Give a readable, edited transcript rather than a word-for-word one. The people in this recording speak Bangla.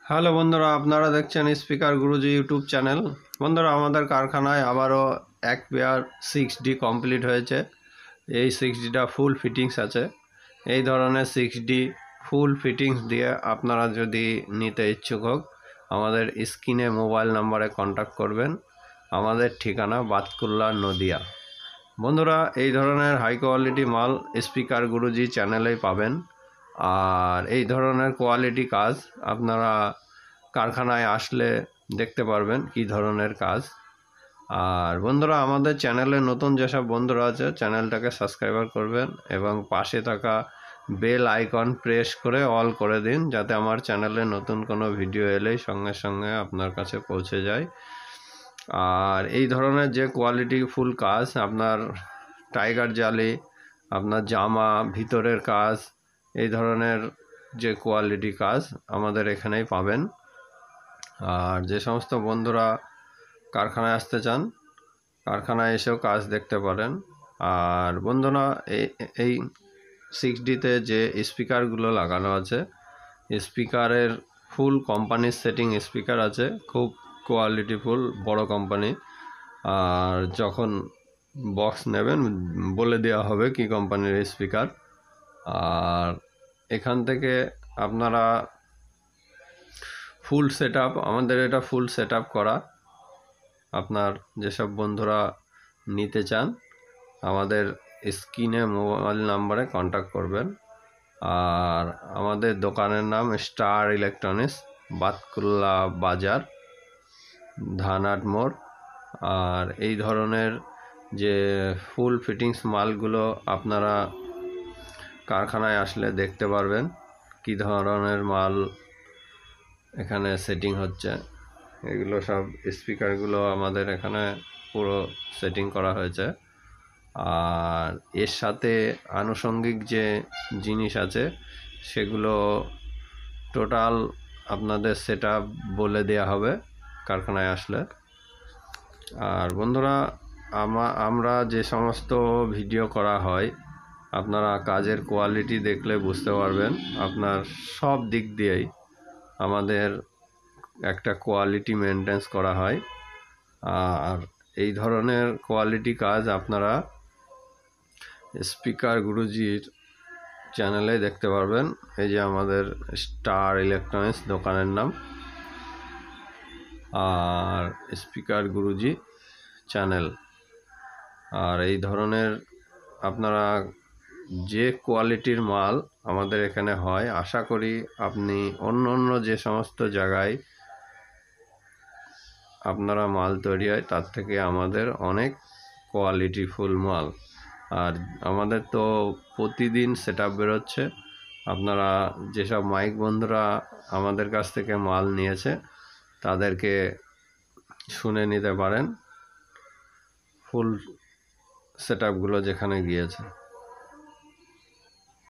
হ্যালো বন্ধুরা, আপনারা দেখছেন স্পিকার গুরুজি ইউটিউব চ্যানেল। বন্ধুরা, আমাদের কারখানায় আবারও এক পেয়ার 6D কমপ্লিট হয়েছে। এই 6Dটা ফুল ফিটিংস আছে। এই ধরনের 6D ফুল ফিটিংস দিয়ে আপনারা যদি নিতে ইচ্ছুক হোক, আমাদের স্ক্রিনে মোবাইল নাম্বারে কন্ট্যাক্ট করবেন। আমাদের ঠিকানা বাতকুল্লা, নদিয়া। বন্ধুরা, এই ধরনের হাই কোয়ালিটি মাল স্পিকার গুরুজি চ্যানেলেই পাবেন। আর এই ধরনের কোয়ালিটি কাজ আপনারা কারখানায় আসলে দেখতে পারবেন কি ধরনের কাজ। আর বন্ধুরা, আমাদের চ্যানেলে নতুন যেসব বন্ধুরা আছে চ্যানেলটাকে সাবস্ক্রাইবার করবেন এবং পাশে থাকা বেল আইকন প্রেস করে অল করে দিন, যাতে আমার চ্যানেলে নতুন কোনো ভিডিও এলেই সঙ্গে সঙ্গে আপনার কাছে পৌঁছে যায়। আর এই ধরনের যে কোয়ালিটি ফুল কাজ, আপনার টাইগার জালি, আপনার জামা ভিতরের কাজ, এই ধরনের যে কোয়ালিটি কাজ আমাদের এখানেই পাবেন। আর যে সমস্ত বন্ধুরা কারখানায় আসতে চান, কারখানায় এসেও কাজ দেখতে পারেন। আর বন্ধুরা, এই 6Dতে যে স্পিকারগুলো লাগানো আছে, স্পিকারের ফুল কোম্পানির সেটিং স্পিকার আছে, খুব কোয়ালিটিফুল, বড় কোম্পানি। আর যখন বক্স নেবেন বলে দেওয়া হবে কি কোম্পানির স্পিকার। আর এখান থেকে আপনারা ফুল সেট আপ, আমাদের এটা ফুল সেট আপ করা। আপনার যেসব বন্ধুরা নিতে চান আমাদের স্ক্রিনে মোবাইল নাম্বারে কন্ট্যাক্ট করবেন। আর আমাদের দোকানের নাম স্টার ইলেকট্রনিক্স, বাতকুল্লা বাজার, ধানহাট মোড়। আর এই ধরনের যে ফুল ফিটিংস মালগুলো আপনারা কারখানায় আসলে দেখতে পারবেন কি ধরনের মাল এখানে সেটিং হচ্ছে। এগুলো সব স্পিকারগুলো আমাদের এখানে পুরো সেটিং করা হয়েছে। আর এর সাথে আনুষঙ্গিক যে জিনিস আছে সেগুলো টোটাল আপনাদের সেটা বলে দেয়া হবে কারখানায় আসলে। আর বন্ধুরা, আমরা যে সমস্ত ভিডিও করা হয় আপনারা কাজের কোয়ালিটি দেখলে বুঝতে পারবেন। আপনার সব দিক দিয়েই আমাদের একটা কোয়ালিটি মেনটেন্স করা হয়। আর এই ধরনের কোয়ালিটি কাজ আপনারা স্পিকার গুরুজির চ্যানেলে দেখতে পারবেন। এই যে আমাদের স্টার ইলেকট্রনিক্স দোকানের নাম, আর স্পিকার গুরুজি চ্যানেল। আর এই ধরনের আপনারা যে কোয়ালিটির মাল আমাদের এখানে হয়, আশা করি আপনি অন্য যে সমস্ত জায়গায় আপনারা মাল তৈরি হয় তার থেকে আমাদের অনেক কোয়ালিটিফুল মাল। আর আমাদের তো প্রতিদিন সেট আপ বেরোচ্ছে। আপনারা যেসব মাইক বন্ধুরা আমাদের কাছ থেকে মাল নিয়েছে তাদেরকে শুনে নিতে পারেন ফুল সেট আপগুলো যেখানে গিয়েছে।